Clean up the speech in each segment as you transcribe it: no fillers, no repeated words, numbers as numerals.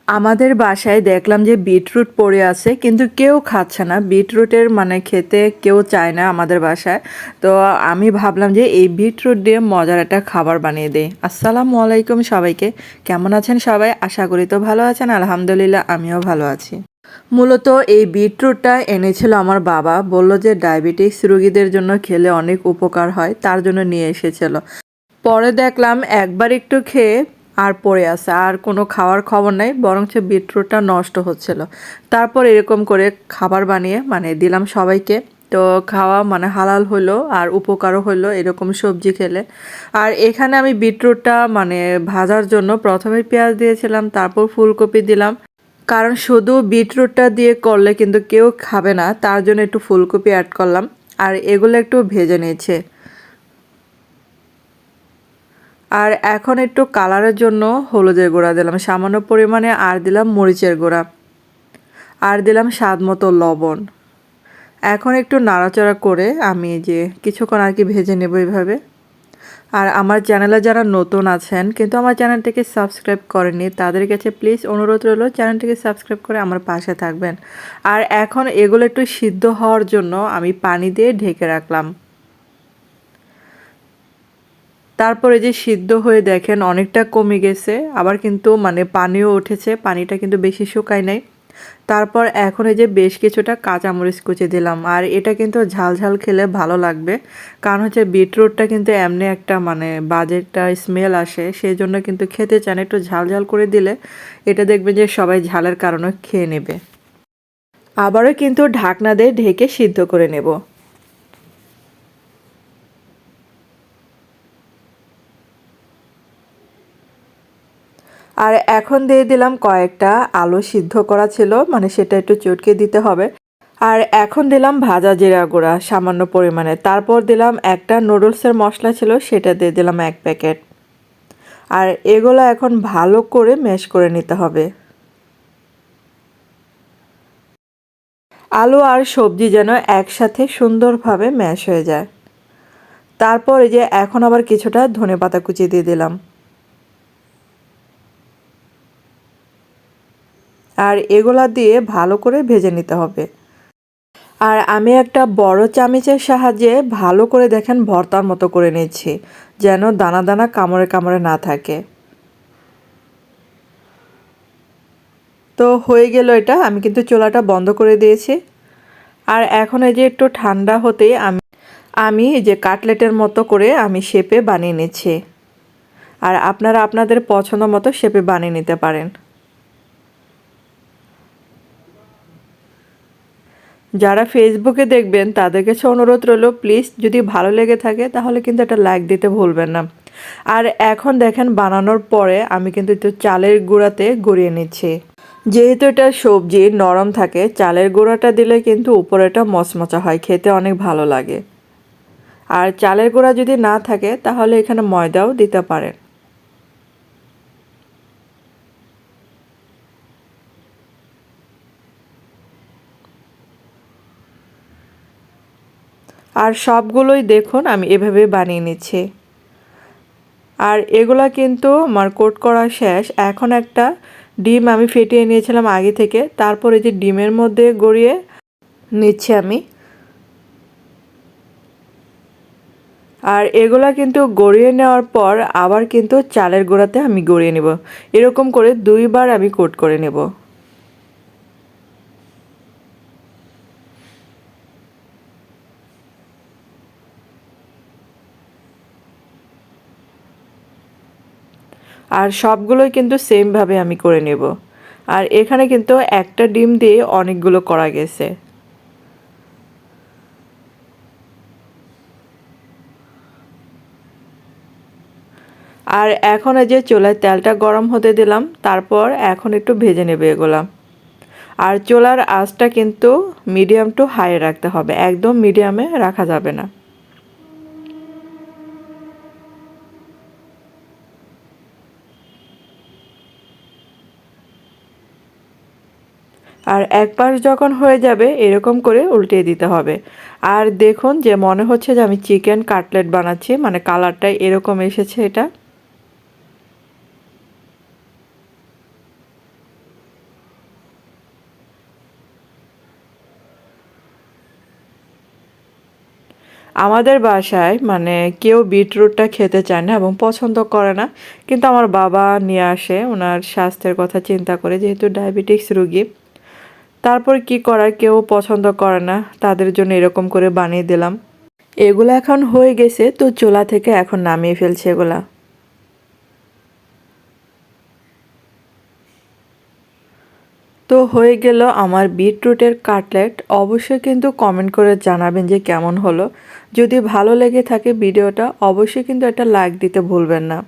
আমাদের বাসায় দেখলাম যে বিটরুট পড়ে আছে কিন্তু কেউ খাচ্ছে না। বিটরুটের মানে খেতে কেউ চায় না আমাদের বাসায়। তো আমি ভাবলাম যে এই বিটরুট দিয়ে মজার একটা খাবার বানিয়ে দেই। আসসালামু আলাইকুম সবাইকে, কেমন আছেন সবাই? আশা করি তো ভালো আছেন। আলহামদুলিল্লাহ আমিও ভালো আছি। মূলত এই বিটরুটটা এনেছিল আমার বাবা, বলল যে ডায়াবেটিস রোগীদের জন্য খেলে অনেক উপকার হয়, তার জন্য নিয়ে এসেছিল। পরে দেখলাম একবার একটু খেয়ে আর পড়ে আছে, আর কোনো খাওয়ার খবর নাই, বরঞ্চ বিটরুটটা নষ্ট হচ্ছিল। তারপর এরকম করে খাবার বানিয়ে মানে দিলাম সবাইকে। তো খাওয়া মানে হালাল হলো আর উপকারও হলো এরকম সবজি খেলে। আর এখানে আমি বিটরুটটা মানে ভাজার জন্য প্রথমে পেঁয়াজ দিয়েছিলাম, তারপর ফুলকপি দিলাম। কারণ শুধু বিটরুটটা দিয়ে করলে কিন্তু কেউ খাবে না, তার জন্য একটু ফুলকপি অ্যাড করলাম। আর এগুলো একটু ভেজে নিয়েছে। আর এখন একটু কালারের জন্য হলুদের গুঁড়া দিলাম সামান্য পরিমাণে, আর দিলাম মরিচের গুঁড়া, আর দিলাম স্বাদ মতো লবণ। এখন একটু নাড়াচাড়া করে আমি যে কিছুক্ষণ আর কি ভেজে নেব এইভাবে। আর আমার চ্যানেলে যারা নতুন আছেন কিন্তু আমার চ্যানেলটিকে সাবস্ক্রাইব করেননি, তাদের কাছে প্লিজ অনুরোধ রইল চ্যানেলটিকে সাবস্ক্রাইব করে আমার পাশে থাকবেন। আর এখন এগুলো একটু সিদ্ধ হওয়ার জন্য আমি পানি দিয়ে ঢেকে রাখলাম। তারপরে যে সিদ্ধ হয়ে দেখেন অনেকটা কমে গেছে, আবার কিন্তু মানে পানিও উঠেছে, পানিটা কিন্তু বেশি শুকায় নাই। তারপর এখন এই যে বেশ কিছুটা কাঁচামরিচ কুচি দিলাম, আর এটা কিন্তু ঝাল ঝাল খেলে ভালো লাগবে। কারণ হচ্ছে বিটরুটটা কিন্তু এমনি একটা মানে বাজে একটা স্মেল আসে, সেই জন্য কিন্তু খেতে চান একটু ঝাল ঝাল করে দিলে এটা দেখবেন যে সবাই ঝালের কারণে খেয়ে নেবে। আবারও কিন্তু ঢাকনা দিয়ে ঢেকে সিদ্ধ করে নেব। আর এখন দিয়ে দিলাম কয়েকটা আলু সিদ্ধ করা ছিল, মানে সেটা একটু চটকে দিতে হবে। আর এখন দিলাম ভাজা জিরা গুঁড়া সামান্য পরিমাণে, তারপর দিলাম একটা নুডলসের মশলা ছিল সেটা দিয়ে দিলাম 1 প্যাকেট। আর এগুলো এখন ভালো করে ম্যাশ করে নিতে হবে। আলু আর সবজি যেন একসাথে সুন্দরভাবে ম্যাশ হয়ে যায়। তারপর এই যে এখন আবার কিছুটা ধনেপাতা কুচি দিয়ে দিলাম। আর এগুলা দিয়ে ভালো করে ভেজে নিতে হবে। আর আমি একটা বড় চামচের সাহায্যে ভালো করে দেখেন ভর্তার মতো করে নিচ্ছি, যেন দানা দানা কামড়ে কামড়ে না থাকে। তো হয়ে গেল এটা, আমি কিন্তু চুলাটা বন্ধ করে দিয়েছি। আর এখন এই যে একটু ঠান্ডা হতেই আমি এই যে কাটলেটের মতো করে আমি শেপে বানিয়ে নিচ্ছি। আর আপনারা আপনাদের পছন্দ মতো শেপে বানিয়ে নিতে পারেন। যারা ফেসবুকে দেখবেন তাদের কাছে অনুরোধ রইল প্লিজ যদি ভালো লেগে থাকে তাহলে কিন্তু একটা লাইক দিতে ভুলবেন না। আর এখন দেখেন বানানোর পরে আমি কিন্তু একটু চালের গুঁড়াতে গড়িয়ে নিচ্ছি। যেহেতু এটা সবজি নরম থাকে, চালের গুঁড়াটা দিলে কিন্তু উপরেটা মচমচা হয়, খেতে অনেক ভালো লাগে। আর চালের গুঁড়া যদি না থাকে তাহলে এখানে ময়দাও দিতে পারেন। আর সবগুলোই দেখুন আমি এভাবে বানিয়ে নিচ্ছি। আর এগুলা কিন্তু আমার কোট করা শেষ। এখন একটা ডিম আমি ফেটিয়ে নিয়েছিলাম আগে থেকে, তারপরে যে ডিমের মধ্যে গড়িয়ে নিচ্ছি আমি। আর এগুলা কিন্তু গড়িয়ে নেওয়ার পর আবার কিন্তু চালের গুঁড়াতে আমি গড়িয়ে নেব। এরকম করে 2বার আমি কোট করে নেব। আর সবগুলোই কিন্তু সেমভাবে আমি করে নেব। আর এখানে কিন্তু একটা ডিম দিয়ে অনেকগুলো করা গেছে। আর এখন এই যে চুলায় তেলটা গরম হতে দিলাম, তারপর এখন একটু ভেজে নেবে এগুলা। আর চুলার আঁচটা কিন্তু মিডিয়াম টু হাই রাখতে হবে, একদম মিডিয়ামে রাখা যাবে না। আর এক পাশ যখন হয়ে যাবে এরকম করে উল্টিয়ে দিতে হবে। আর দেখুন যে মনে হচ্ছে যে আমি চিকেন কাটলেট বানাচ্ছি, মানে কালারটা এরকম এসেছে এটা। আমাদের বাসায় মানে কেউ বিটরুটটা খেতে চায় না এবং পছন্দ করে না, কিন্তু আমার বাবা নিয়ে আসে ওনার স্বাস্থ্যের কথা চিন্তা করে, যেহেতু ডায়াবেটিক্স রোগী। তারপর কি করার, কেউ পছন্দ করে না, তাদের জন্য এরকম করে বানিয়ে দিলাম। এগুলো এখন হয়ে গেছে, তো চুলা থেকে এখন নামিয়ে ফেলছি এগুলা। তো হয়ে গেল আমার বিটরুটের কাটলেট। অবশ্যই কিন্তু কমেন্ট করে জানাবেন যে কেমন হলো। যদি ভালো লেগে থাকে ভিডিওটা, অবশ্যই কিন্তু একটা লাইক দিতে ভুলবেন না।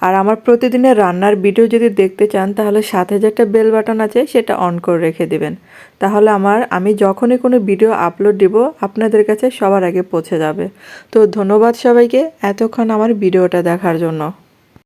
আর আমার প্রতিদিনের রান্নার ভিডিও যদি দেখতে চান, তাহলে সাথে যে একটা বেল বাটন আছে সেটা অন করে রেখে দিবেন। তাহলে আমি যখনই কোনো ভিডিও আপলোড দিব, আপনাদের কাছে সবার আগে পৌঁছে যাবে। তো ধন্যবাদ সবাইকে এতক্ষণ আমার ভিডিওটা দেখার জন্য।